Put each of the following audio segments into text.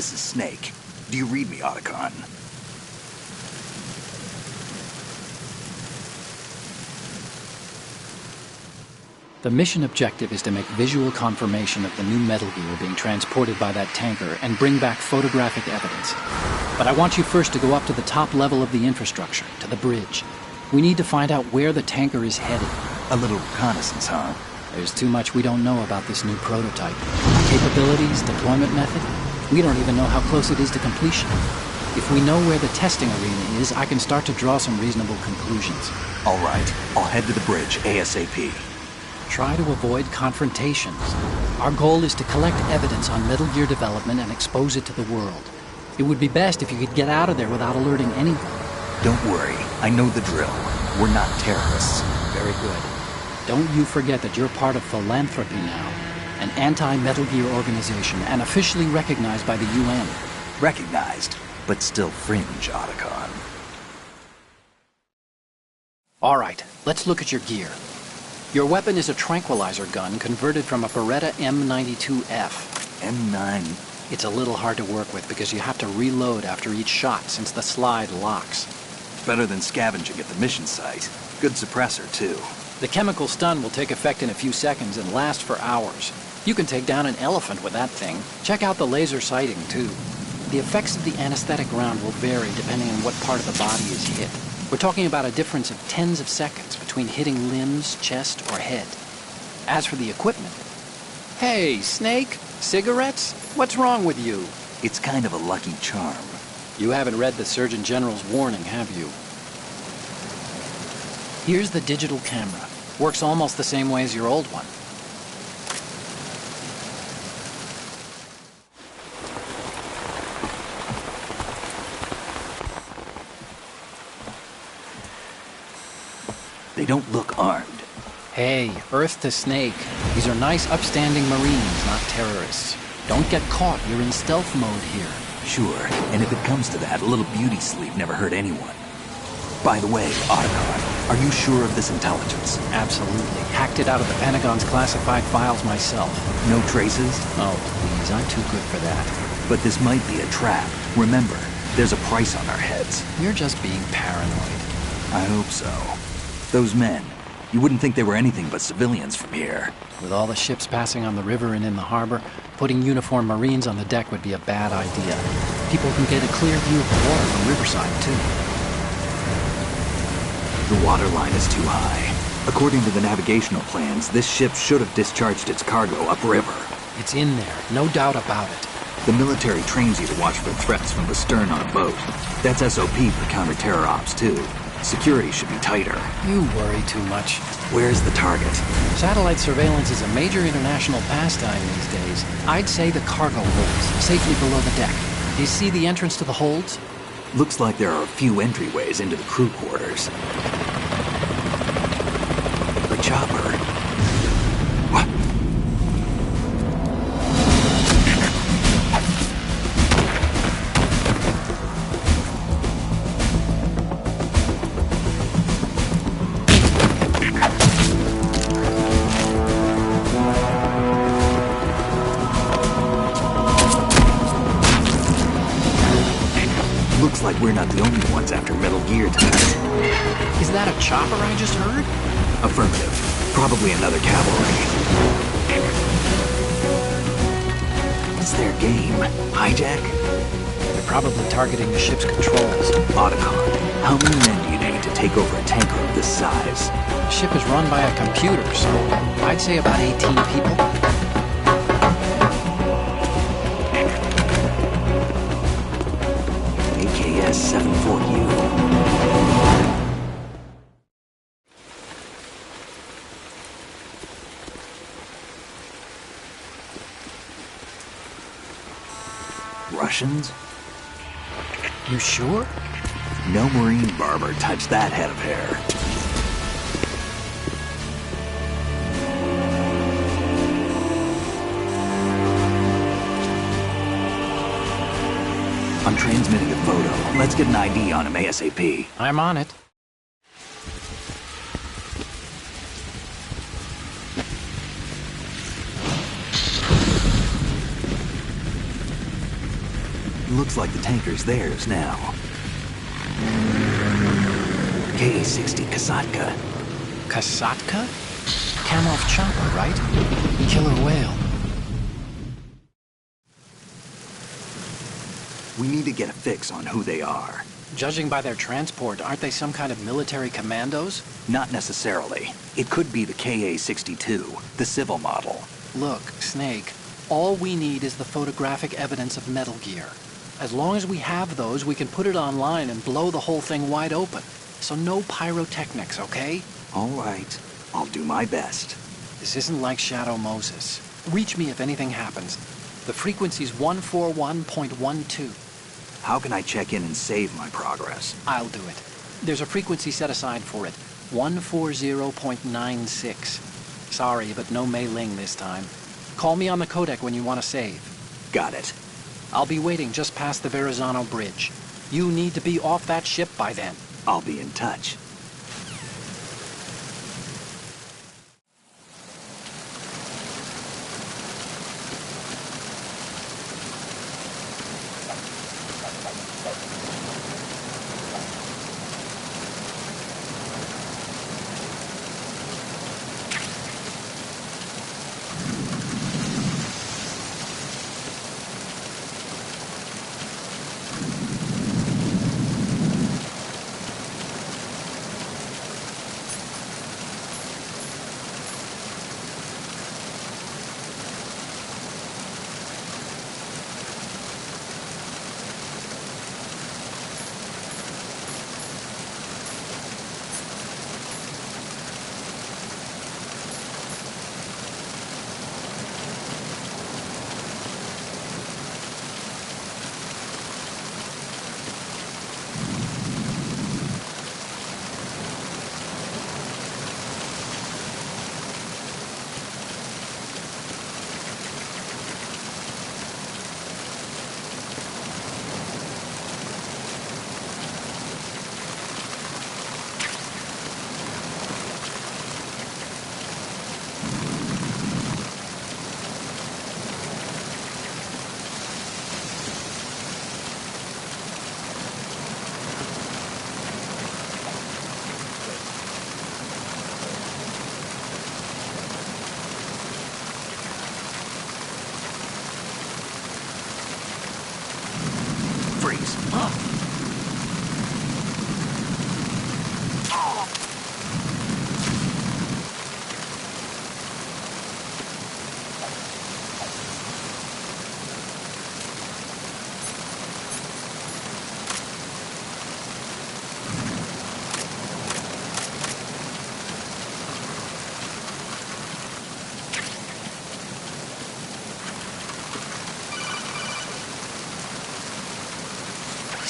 This is Snake. Do you read me, Otacon? The mission objective is to make visual confirmation of the new Metal Gear being transported by that tanker and bring back photographic evidence. But I want you first to go up to the top level of the infrastructure, to the bridge. We need to find out where the tanker is headed. A little reconnaissance, huh? There's too much we don't know about this new prototype. Capabilities, deployment method. We don't even know how close it is to completion. If we know where the testing arena is, I can start to draw some reasonable conclusions. All right, I'll head to the bridge ASAP. Try to avoid confrontations. Our goal is to collect evidence on Metal Gear development and expose it to the world. It would be best if you could get out of there without alerting anyone. Don't worry, I know the drill. We're not terrorists. Very good. Don't you forget that you're part of Philanthropy now, an anti-Metal Gear organization and officially recognized by the UN. Recognized, but still fringe, Otacon. All right, let's look at your gear. Your weapon is a tranquilizer gun converted from a Beretta M92F. M9? It's a little hard to work with because you have to reload after each shot since the slide locks. Better than scavenging at the mission site. Good suppressor, too. The chemical stun will take effect in a few seconds and last for hours. You can take down an elephant with that thing. Check out the laser sighting, too. The effects of the anesthetic round will vary depending on what part of the body is hit. We're talking about a difference of tens of seconds between hitting limbs, chest, or head. As for the equipment... Hey, Snake? Cigarettes? What's wrong with you? It's kind of a lucky charm. You haven't read the Surgeon General's warning, have you? Here's the digital camera. Works almost the same way as your old one. They don't look armed. Hey, Earth to Snake. These are nice, upstanding Marines, not terrorists. Don't get caught. You're in stealth mode here. Sure, and if it comes to that, a little beauty sleep never hurt anyone. By the way, Otacon, are you sure of this intelligence? Absolutely. Hacked it out of the Pentagon's classified files myself. No traces? Oh, please, I'm too good for that. But this might be a trap. Remember, there's a price on our heads. You're just being paranoid. I hope so. Those men, you wouldn't think they were anything but civilians from here. With all the ships passing on the river and in the harbor, putting uniformed Marines on the deck would be a bad idea. People can get a clear view of the water from Riverside, too. The water line is too high. According to the navigational plans, this ship should have discharged its cargo upriver. It's in there, no doubt about it. The military trains you to watch for threats from the stern on a boat. That's SOP for counter-terror ops, too. Security should be tighter. You worry too much. Where's the target? Satellite surveillance is a major international pastime these days. I'd say the cargo holds, safely below the deck. Do you see the entrance to the holds? Looks like there are a few entryways into the crew quarters. The chopper. What? Looks like we're not the only ones after Metal Gear tonight. Is that a chopper I just heard? Affirmative. Probably another cavalry. What's their game? Hijack? They're probably targeting the ship's controls. Otacon, how many men do you need to take over a tanker of this size? The ship is run by a computer, so I'd say about 18 people. AKS 74U. Russians? You sure? No Marine barber touched that head of hair. I'm transmitting a photo. Let's get an ID on him ASAP. I'm on it. Looks like the tanker's theirs now. KA-60 Kasatka. Kasatka? Kamov chopper, right? Killer whale. We need to get a fix on who they are. Judging by their transport, aren't they some kind of military commandos? Not necessarily. It could be the KA-62, the civil model. Look, Snake, all we need is the photographic evidence of Metal Gear. As long as we have those, we can put it online and blow the whole thing wide open. So no pyrotechnics, okay? All right. I'll do my best. This isn't like Shadow Moses. Reach me if anything happens. The frequency's 141.12. How can I check in and save my progress? I'll do it. There's a frequency set aside for it. 140.96. Sorry, but no Mei Ling this time. Call me on the codec when you want to save. Got it. I'll be waiting just past the Verrazano Bridge. You need to be off that ship by then. I'll be in touch. Freeze.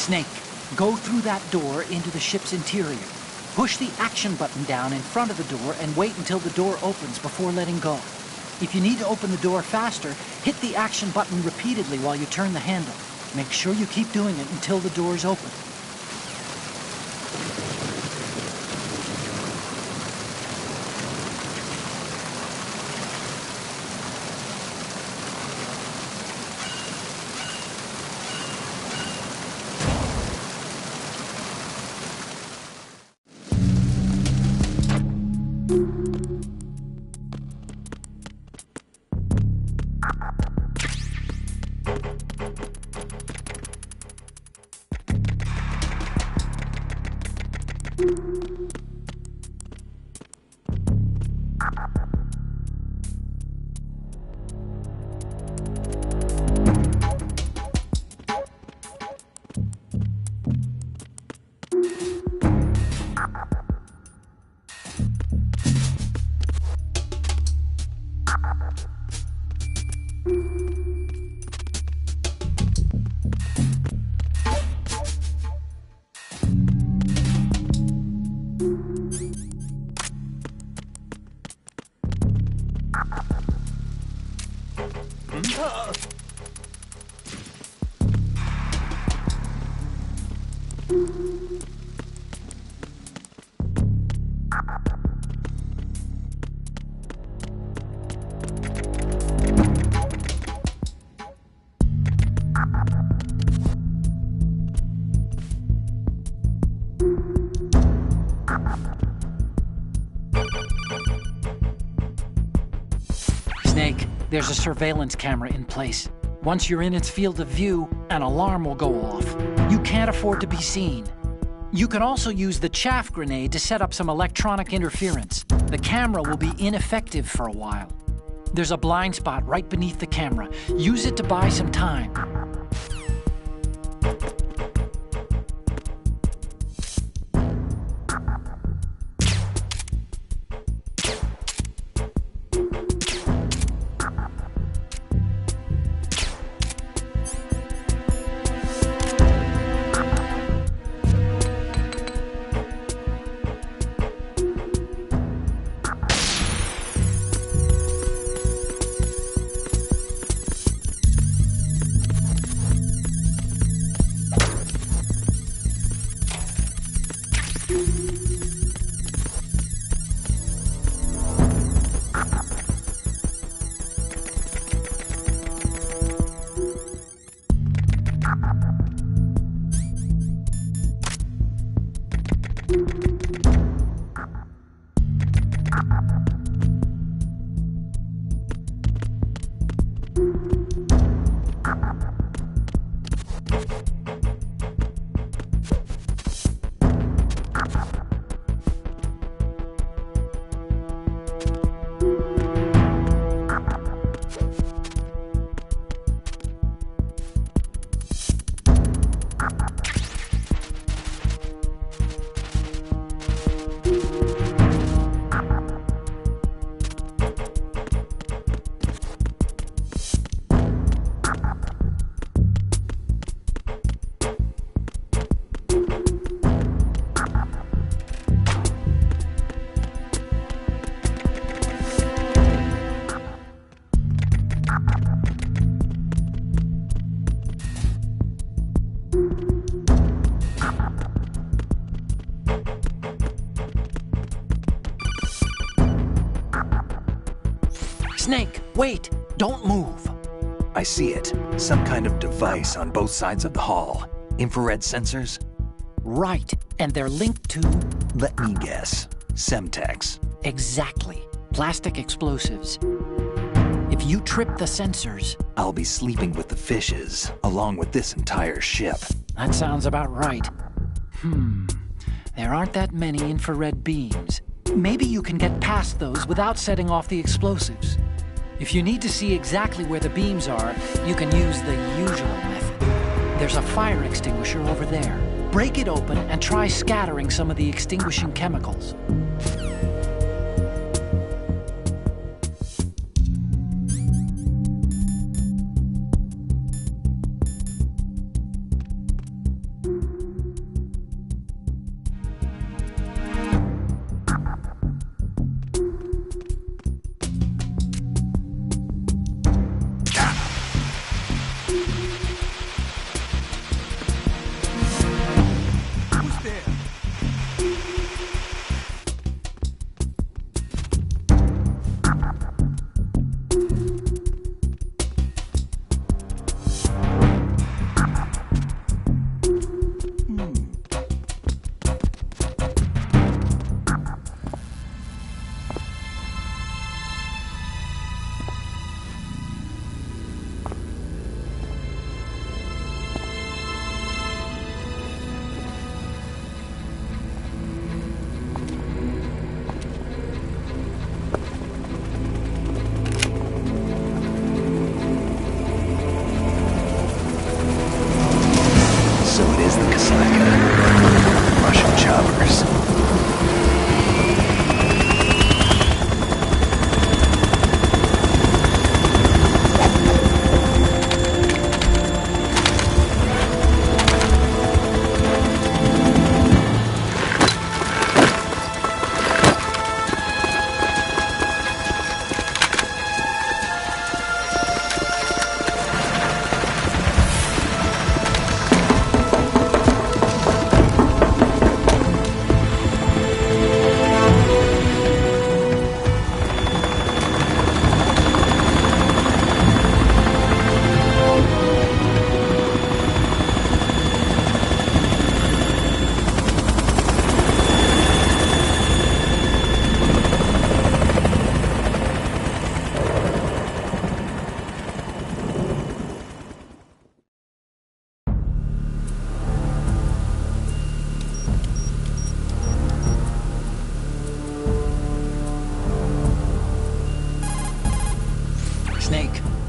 Snake, go through that door into the ship's interior. Push the action button down in front of the door and wait until the door opens before letting go. If you need to open the door faster, hit the action button repeatedly while you turn the handle. Make sure you keep doing it until the door's open. Snake, there's a surveillance camera in place. Once you're in its field of view, an alarm will go off. You can't afford to be seen. You can also use the chaff grenade to set up some electronic interference. The camera will be ineffective for a while. There's a blind spot right beneath the camera. Use it to buy some time. Snake, wait! Don't move! I see it. Some kind of device on both sides of the hall. Infrared sensors? Right, and they're linked to... Let me guess. Semtex. Exactly. Plastic explosives. If you trip the sensors... I'll be sleeping with the fishes, along with this entire ship. That sounds about right. There aren't that many infrared beams. Maybe you can get past those without setting off the explosives. If you need to see exactly where the beams are, you can use the usual method. There's a fire extinguisher over there. Break it open and try scattering some of the extinguishing chemicals.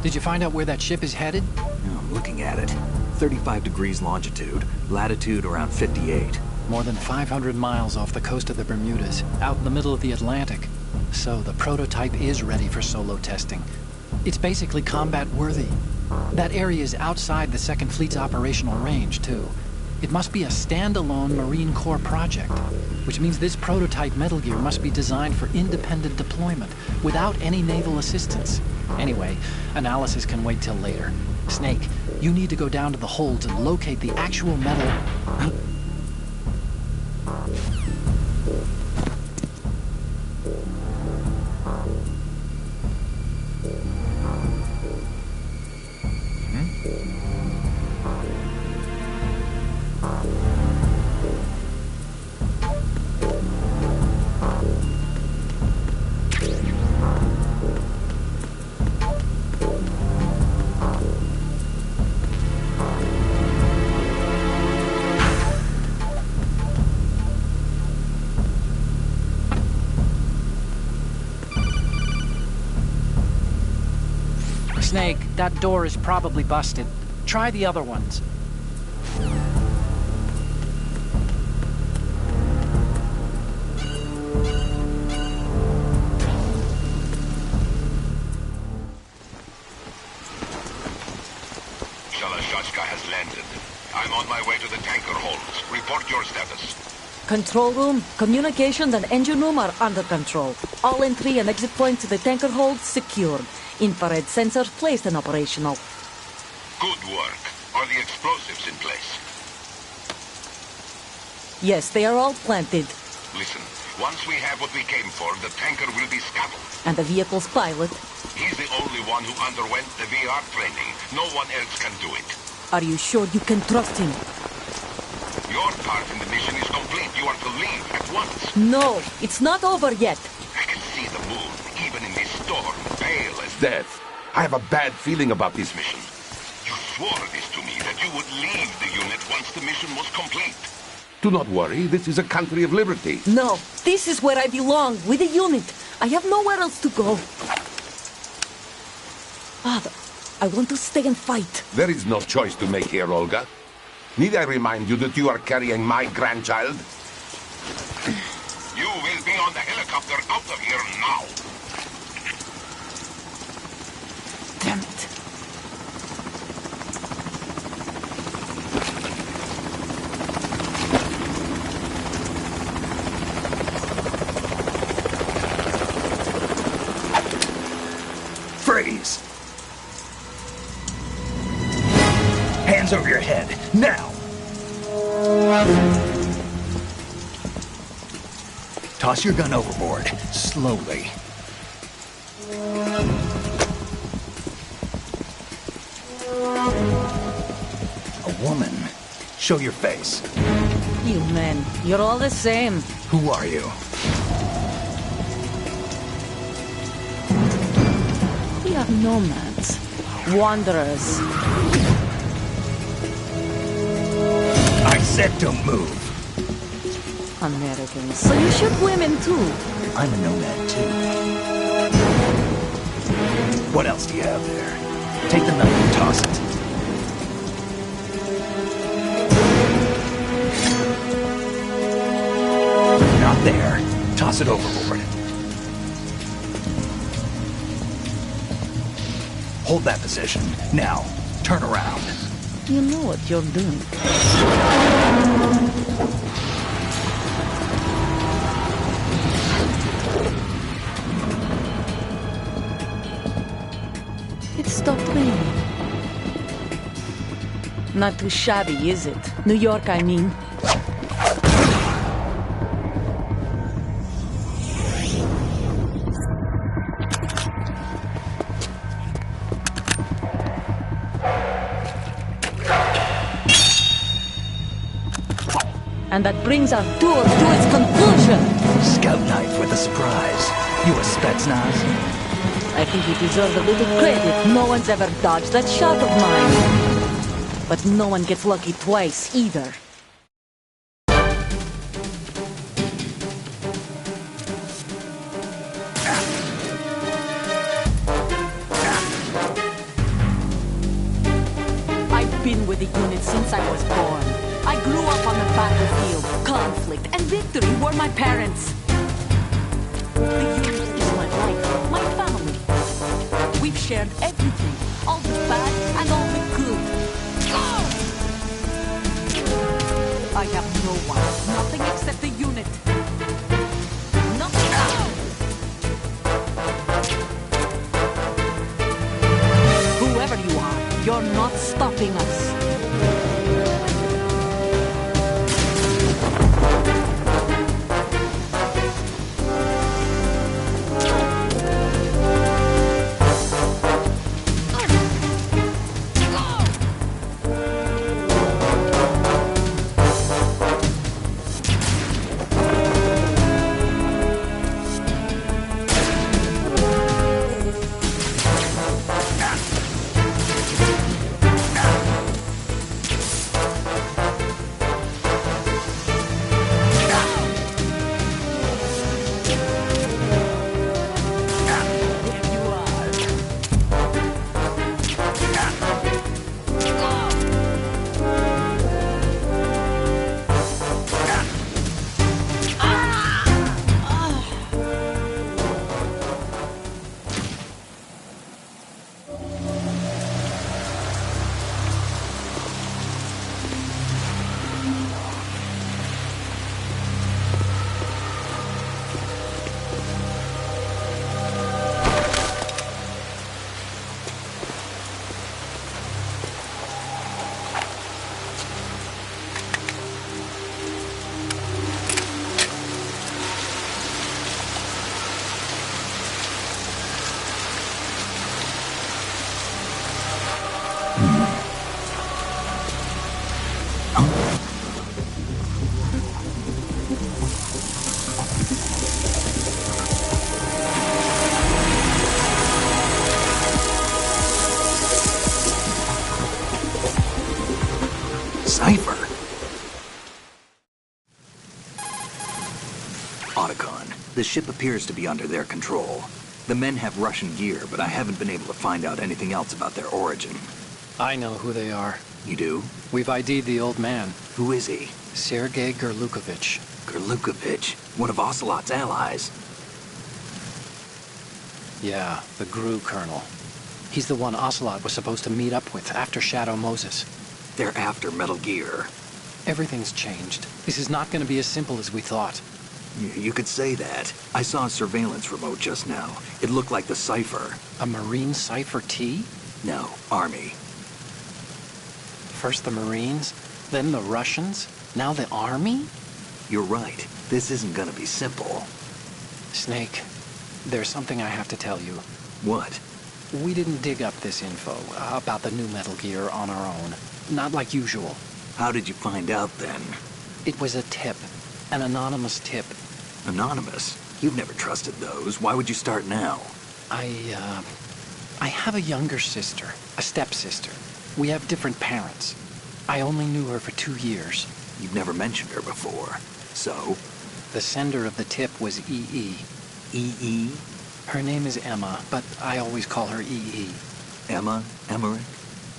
Did you find out where that ship is headed? Oh, I'm looking at it. 35 degrees longitude, latitude around 58. More than 500 miles off the coast of the Bermudas, out in the middle of the Atlantic. So the prototype is ready for solo testing. It's basically combat-worthy. That area is outside the Second Fleet's operational range, too. It must be a standalone Marine Corps project, which means this prototype Metal Gear must be designed for independent deployment, without any naval assistance. Anyway, analysis can wait till later. Snake, you need to go down to the holds and locate the actual metal... Snake, that door is probably busted. Try the other ones. Shalashashka has landed. I'm on my way to the tanker holds. Report your status. Control room, communications and engine room are under control. All entry and exit points to the tanker hold secured. Infrared sensors placed and operational. Good work. Are the explosives in place? Yes, they are all planted. Listen, once we have what we came for, the tanker will be scuttled. And the vehicle's pilot? He's the only one who underwent the VR training. No one else can do it. Are you sure you can trust him? Your part in the mission is complete. You are to leave at once. No, it's not over yet. I can see the moon, even in this storm, pale as death. I have a bad feeling about this mission. You swore this to me, that you would leave the unit once the mission was complete. Do not worry, this is a country of liberty. No, this is where I belong, with the unit. I have nowhere else to go. Father, I want to stay and fight. There is no choice to make here, Olga. Need I remind you that you are carrying my grandchild? You will be on the helicopter out of here now. Damn it. Freeze! Hands over your head, now! Toss your gun overboard, slowly. A woman. Show your face. You men, you're all the same. Who are you? We are nomads. Wanderers. I said don't move. Americans. So you shoot women too. I'm a nomad too. What else do you have there? Take the knife and toss it. Not there. Toss it overboard. Hold that position. Now, turn around. You know what you're doing. It stopped raining. Not too shabby, is it? New York, I mean. And that brings our tour to its conclusion. Scout knife with a surprise. You a Spetsnaz? I think you deserve a little credit. No one's ever dodged that shot of mine. But no one gets lucky twice, either. the unit since I was born. I grew up on the battlefield. Conflict and victory were my parents. The unit is my life, my family. We've shared everything, all the bad and all the good. I have no one, nothing except the unit. Nothing else. Whoever you are, you're not stopping us. Cipher. Otacon, the ship appears to be under their control. The men have Russian gear, but I haven't been able to find out anything else about their origin. I know who they are. You do? We've ID'd the old man, Who is he? Sergei Gerlukovich. Gerlukovich, one of Ocelot's allies. Yeah, the GRU colonel. He's the one Ocelot was supposed to meet up with after Shadow Moses. They're after Metal Gear. Everything's changed. This is not going to be as simple as we thought. You could say that. I saw a surveillance remote just now. It looked like the Cipher. A Marine Cipher T? No, Army. First the Marines, then the Russians, now the Army? You're right. This isn't gonna be simple. Snake, there's something I have to tell you. What? We didn't dig up this info about the new Metal Gear on our own. Not like usual. How did you find out then? It was a tip. An anonymous tip. Anonymous? You've never trusted those. Why would you start now? I have a younger sister, a stepsister. We have different parents. I only knew her for 2 years. You've never mentioned her before. So? The sender of the tip was EE. EE? Her name is Emma, but I always call her EE. Emma? Emmerich?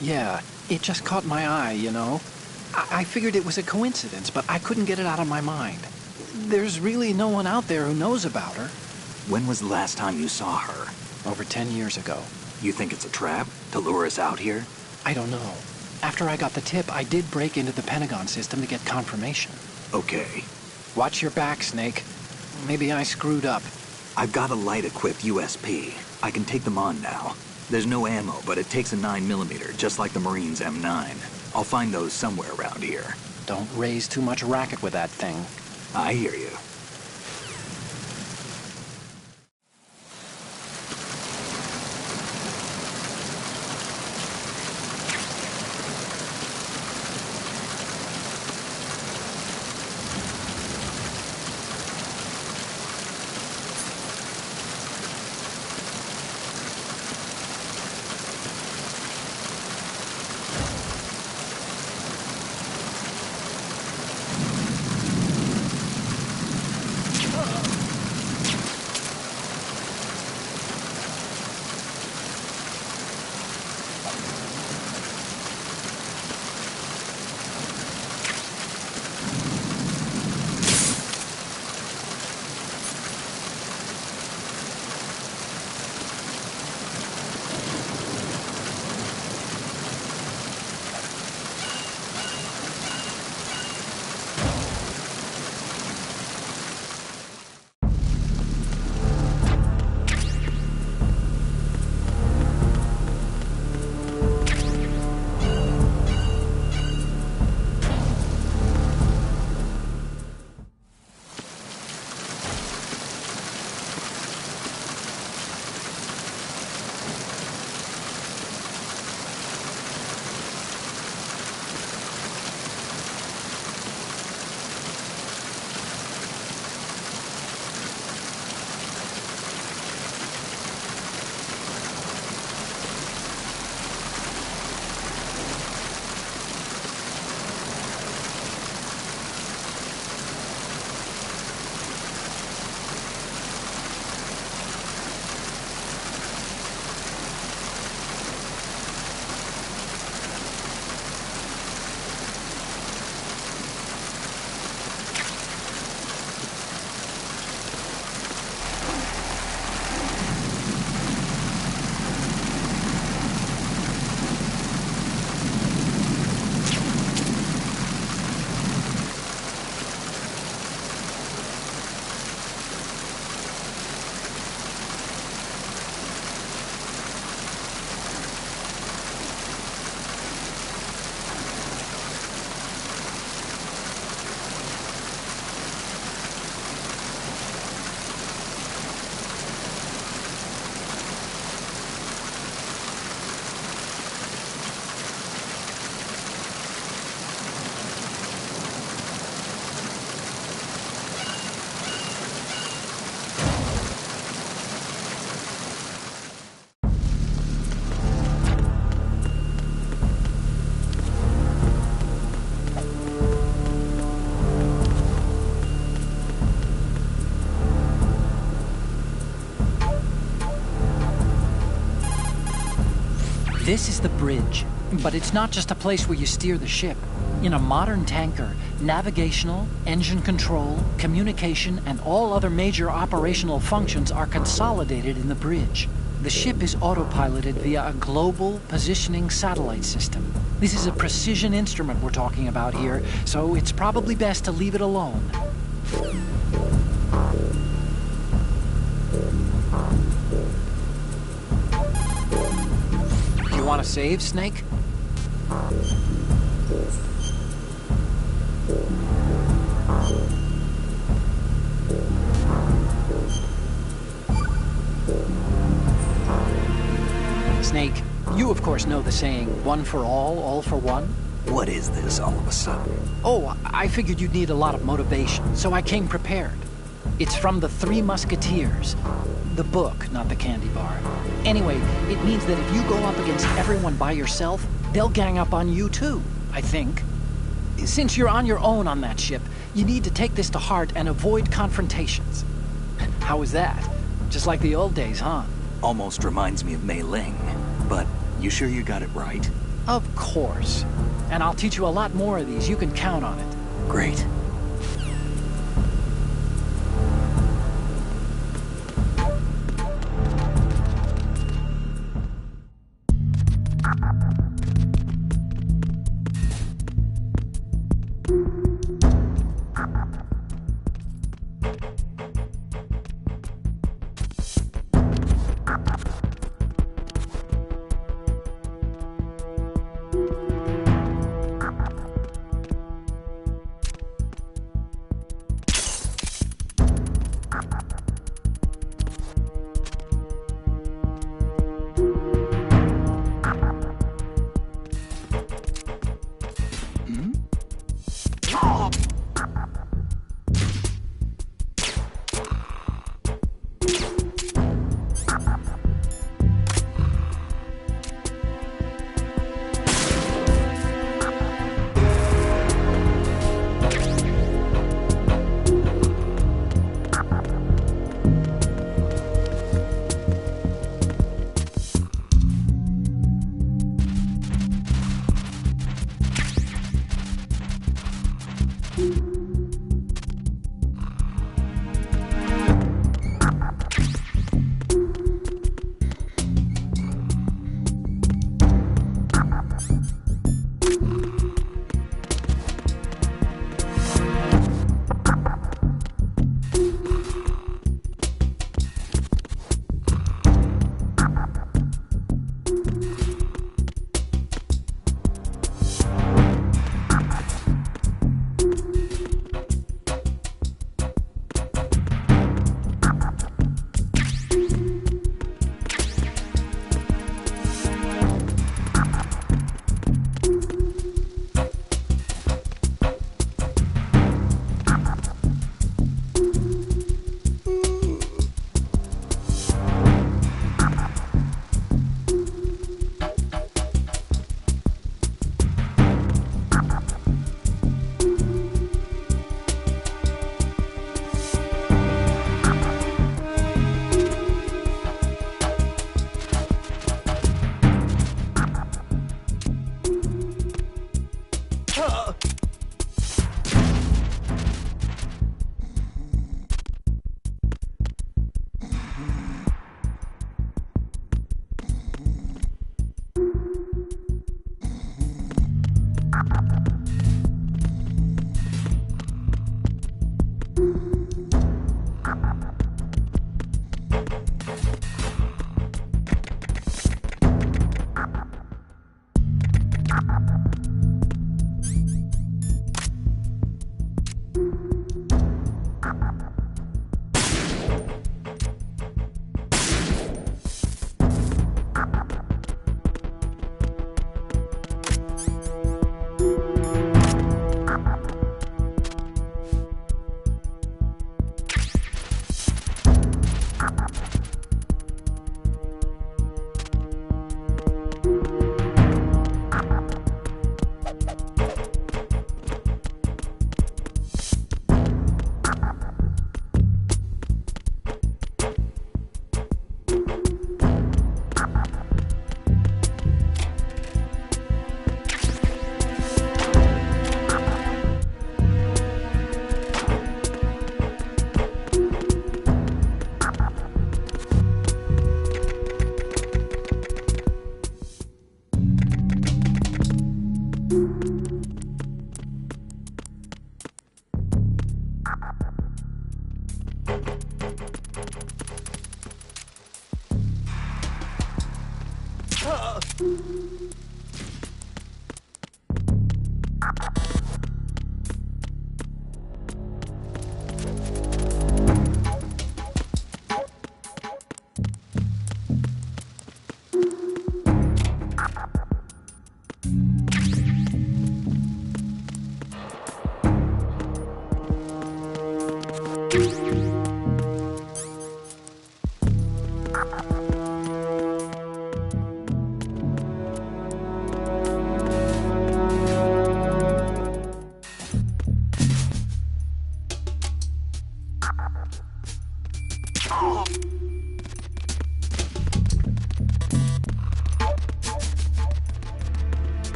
Yeah, it just caught my eye, you know? I figured it was a coincidence, but I couldn't get it out of my mind. There's really no one out there who knows about her. When was the last time you saw her? Over 10 years ago. You think it's a trap? To lure us out here? I don't know. After I got the tip, I did break into the Pentagon system to get confirmation. Okay. Watch your back, Snake. Maybe I screwed up. I've got a light-equipped USP. I can take them on now. There's no ammo, but it takes a 9mm, just like the Marines' M9. I'll find those somewhere around here. Don't raise too much racket with that thing. I hear you. This is the bridge, but it's not just a place where you steer the ship. In a modern tanker, navigational, engine control, communication, and all other major operational functions are consolidated in the bridge. The ship is autopiloted via a global positioning satellite system. This is a precision instrument we're talking about here, so it's probably best to leave it alone. Do you want to save, Snake? Snake, you of course know the saying, one for all for one? What is this all of a sudden? Oh, I figured you'd need a lot of motivation, so I came prepared. It's from the Three Musketeers. The book, not the candy bar. Anyway, it means that if you go up against everyone by yourself, they'll gang up on you too, I think. Since you're on your own on that ship, you need to take this to heart and avoid confrontations. How was that? Just like the old days, huh? Almost reminds me of Mei Ling. But you sure you got it right? Of course. And I'll teach you a lot more of these. You can count on it. Great.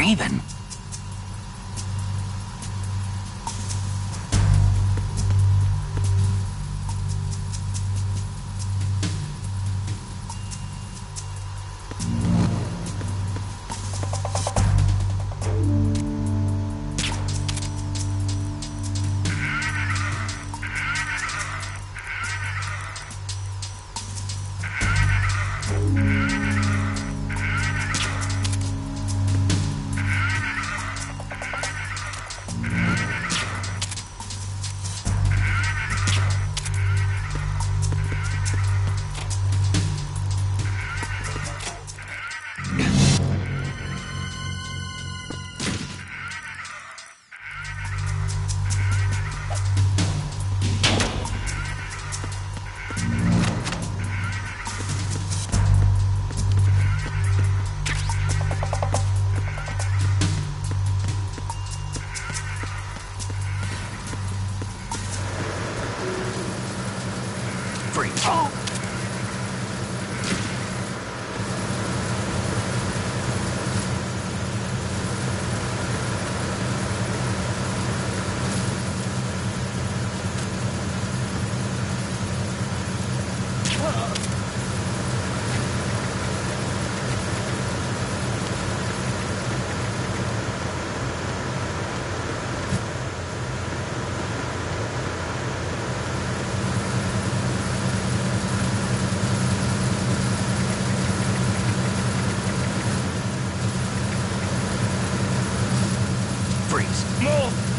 Okay then. Freeze. Freeze. Move!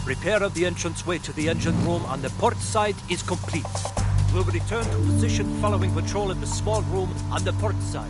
Repair of the entranceway to the engine room on the port side is complete. We'll return to position following patrol in the small room on the port side.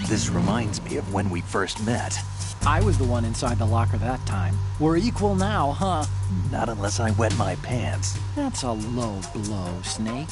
This reminds me of when we first met. I was the one inside the locker that time. We're equal now, huh? Not unless I wet my pants. That's a low blow, Snake.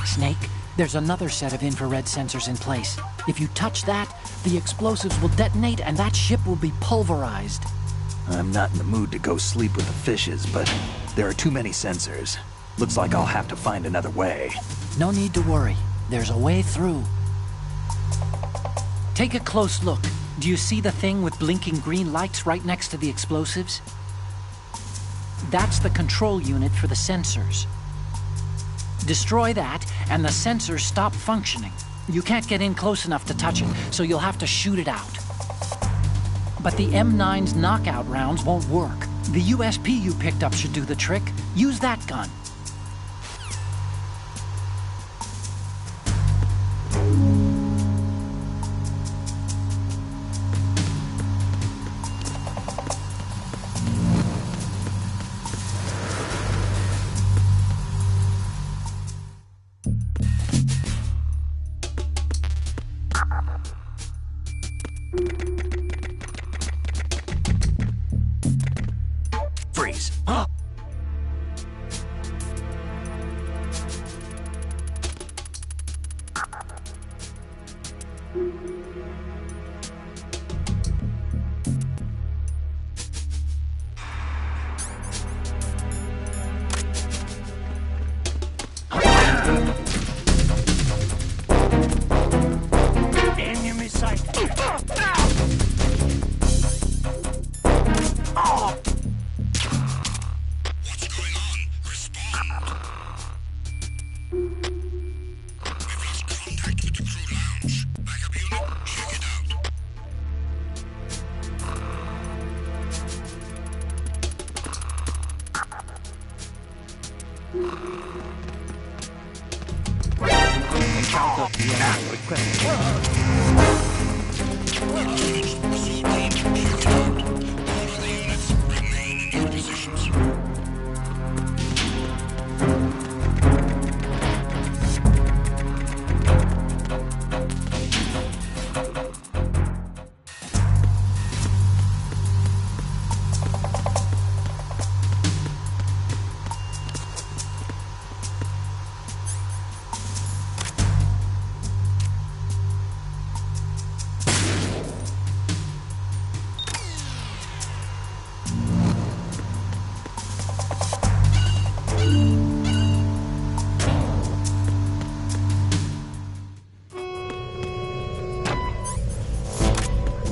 Snake, there's another set of infrared sensors in place. If you touch that, the explosives will detonate and that ship will be pulverized. I'm not in the mood to go sleep with the fishes, but there are too many sensors. Looks like I'll have to find another way. No need to worry. There's a way through. Take a close look. Do you see the thing with blinking green lights right next to the explosives? That's the control unit for the sensors. Destroy that, and the sensors stop functioning. You can't get in close enough to touch it, so you'll have to shoot it out. But the M9's knockout rounds won't work. The USP you picked up should do the trick. Use that gun. Freeze. Enemy sight. What's going on? Respond. We've lost contact with the crew lounge. Backup unit, check it out. Units, pursuit team, check it out. All other units, remain in your positions.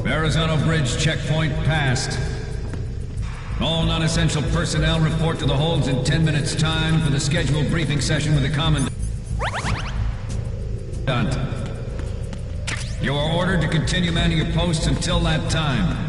Verrazano Bridge checkpoint passed. All non-essential personnel report to the holds in 10 minutes' time for the scheduled briefing session with the Commandant. You are ordered to continue manning your posts until that time.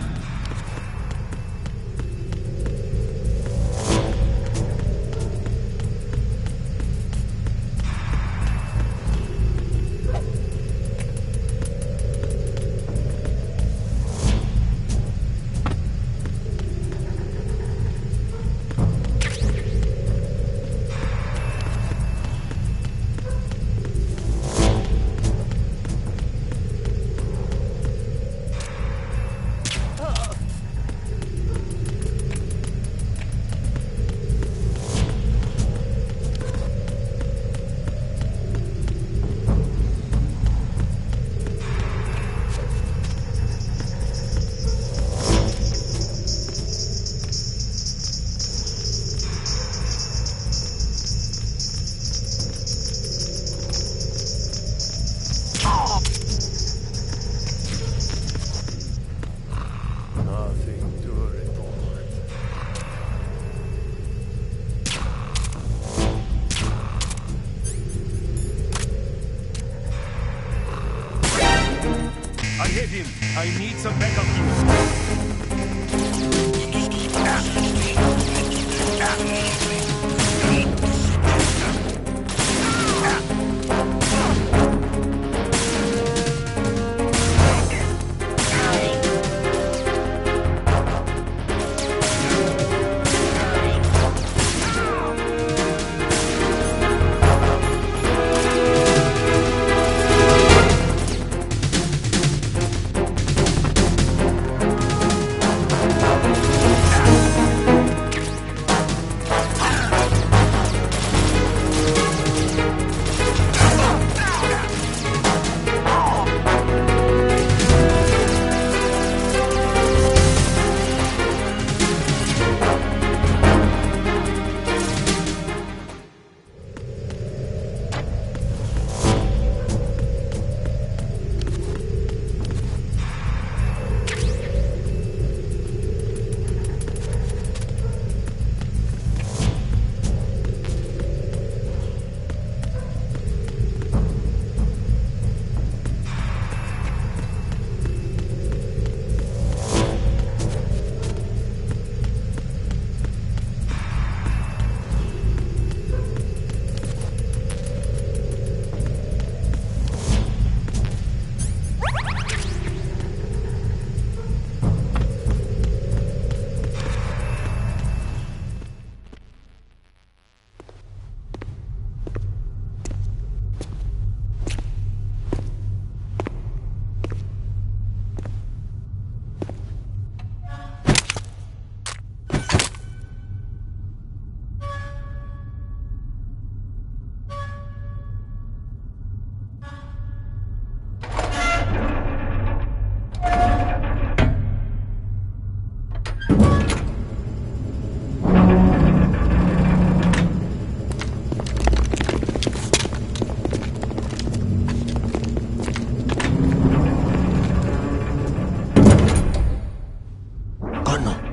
Get him! I need some backup here.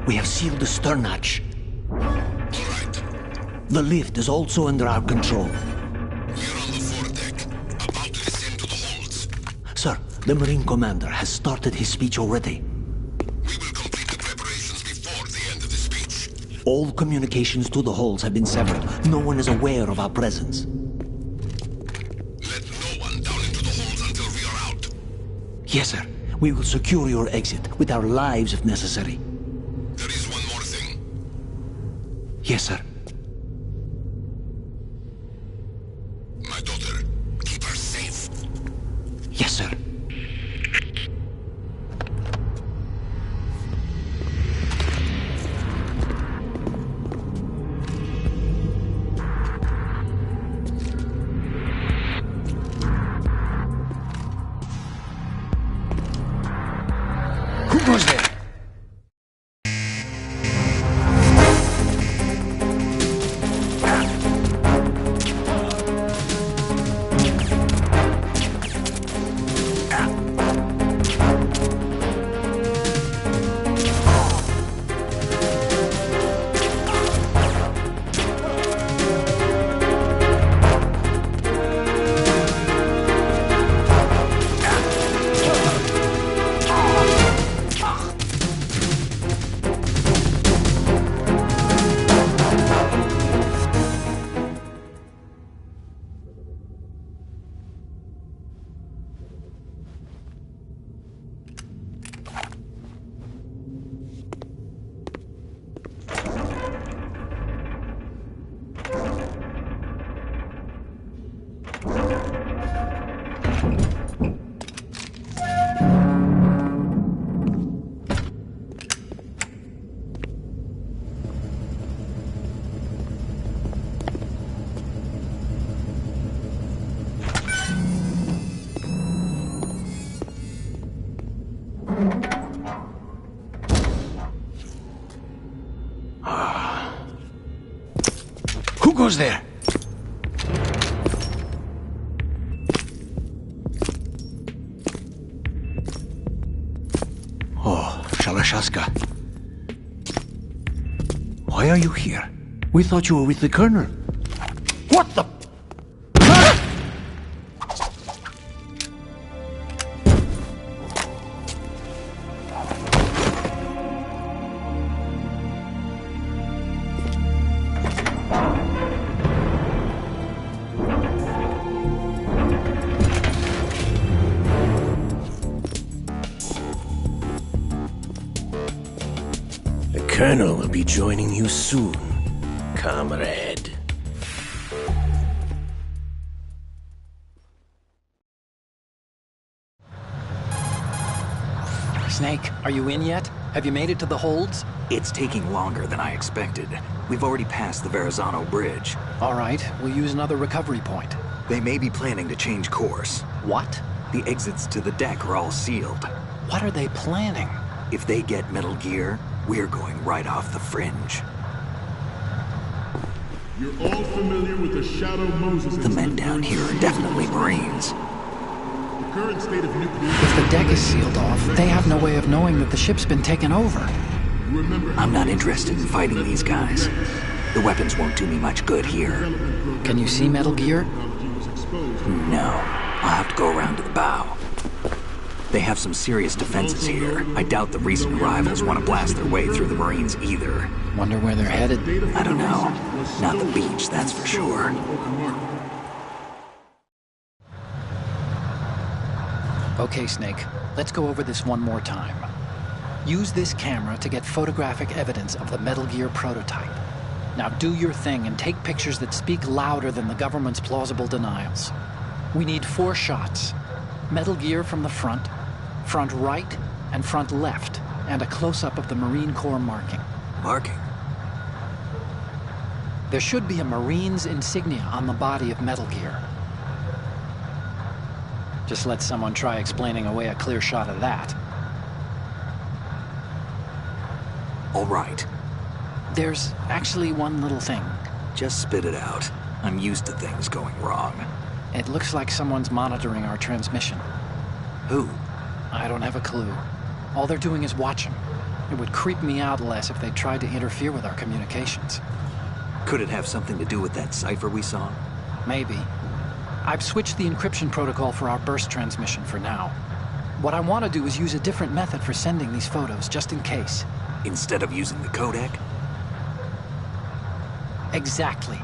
We have sealed the stern hatch. All right. The lift is also under our control. We're on the foredeck, about to descend to the holds. Sir, the Marine Commander has started his speech already. We will complete the preparations before the end of the speech. All communications to the holds have been severed. No one is aware of our presence. Let no one down into the holds until we are out. Yes, sir. We will secure your exit with our lives if necessary. There is one more thing. Yes, sir. My daughter, keep her safe. Yes, sir. Who goes there? Who goes there? Oh, Shalashaska. Why are you here? We thought you were with the Colonel. What the... Colonel will be joining you soon, comrade. Snake, are you in yet? Have you made it to the holds? It's taking longer than I expected. We've already passed the Verrazano Bridge. All right, we'll use another recovery point. They may be planning to change course. What? The exits to the deck are all sealed. What are they planning? If they get Metal Gear, we're going right off the fringe. You're all familiar with the Shadow Moses. The men down here are definitely Marines. The current state of nuclear... If the deck is sealed off, they have no way of knowing that the ship's been taken over. I'm not interested in fighting these guys. The weapons won't do me much good here. Can you see Metal Gear? No. I'll have to go around to the bow. They have some serious defenses here. I doubt the recent arrivals want to blast their way through the Marines either. Wonder where they're headed? I don't know. Not the beach, that's for sure. Okay, Snake. Let's go over this one more time. Use this camera to get photographic evidence of the Metal Gear prototype. Now do your thing and take pictures that speak louder than the government's plausible denials. We need 4 shots. Metal Gear from the front, front right, and front left, and a close-up of the Marine Corps marking. Marking? There should be a Marine's insignia on the body of Metal Gear. Just let someone try explaining away a clear shot of that. All right. There's actually one little thing. Just spit it out. I'm used to things going wrong. It looks like someone's monitoring our transmission. Who? I don't have a clue. All they're doing is watching. It would creep me out less if they tried to interfere with our communications. Could it have something to do with that cipher we saw? Maybe. I've switched the encryption protocol for our burst transmission for now. What I want to do is use a different method for sending these photos, just in case. Instead of using the codec? Exactly.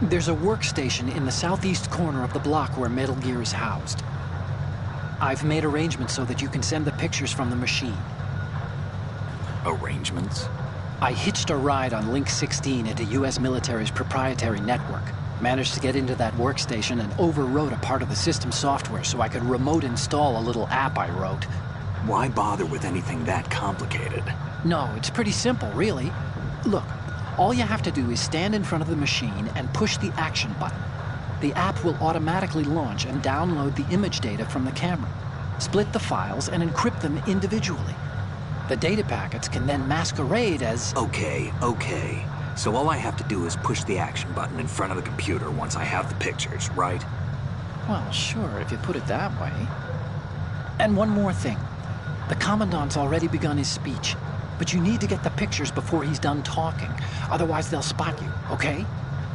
There's a workstation in the southeast corner of the block where Metal Gear is housed. I've made arrangements so that you can send the pictures from the machine. Arrangements? I hitched a ride on Link 16 into U.S. military's proprietary network. Managed to get into that workstation and overwrote a part of the system software so I could remote install a little app I wrote. Why bother with anything that complicated? No, it's pretty simple, really. Look, all you have to do is stand in front of the machine and push the action button. The app will automatically launch and download the image data from the camera, split the files, and encrypt them individually. The data packets can then masquerade as... Okay. So all I have to do is push the action button in front of the computer once I have the pictures, right? Well, sure, if you put it that way. And one more thing. The Commandant's already begun his speech, but you need to get the pictures before he's done talking. Otherwise, they'll spot you, okay?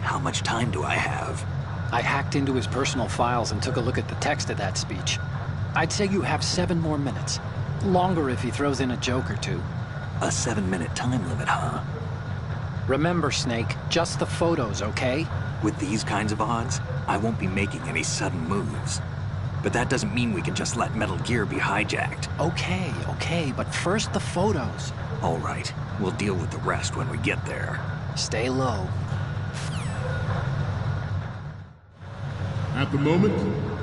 How much time do I have? I hacked into his personal files and took a look at the text of that speech. I'd say you have 7 more minutes. Longer if he throws in a joke or two. A 7-minute time limit, huh? Remember, Snake, just the photos, okay? With these kinds of odds, I won't be making any sudden moves. But that doesn't mean we can just let Metal Gear be hijacked. Okay, but first the photos. All right, we'll deal with the rest when we get there. Stay low. At the moment,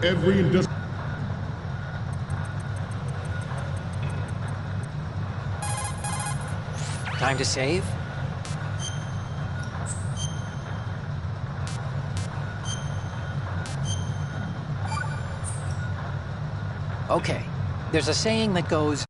every industrial... Time to save? Okay, there's a saying that goes,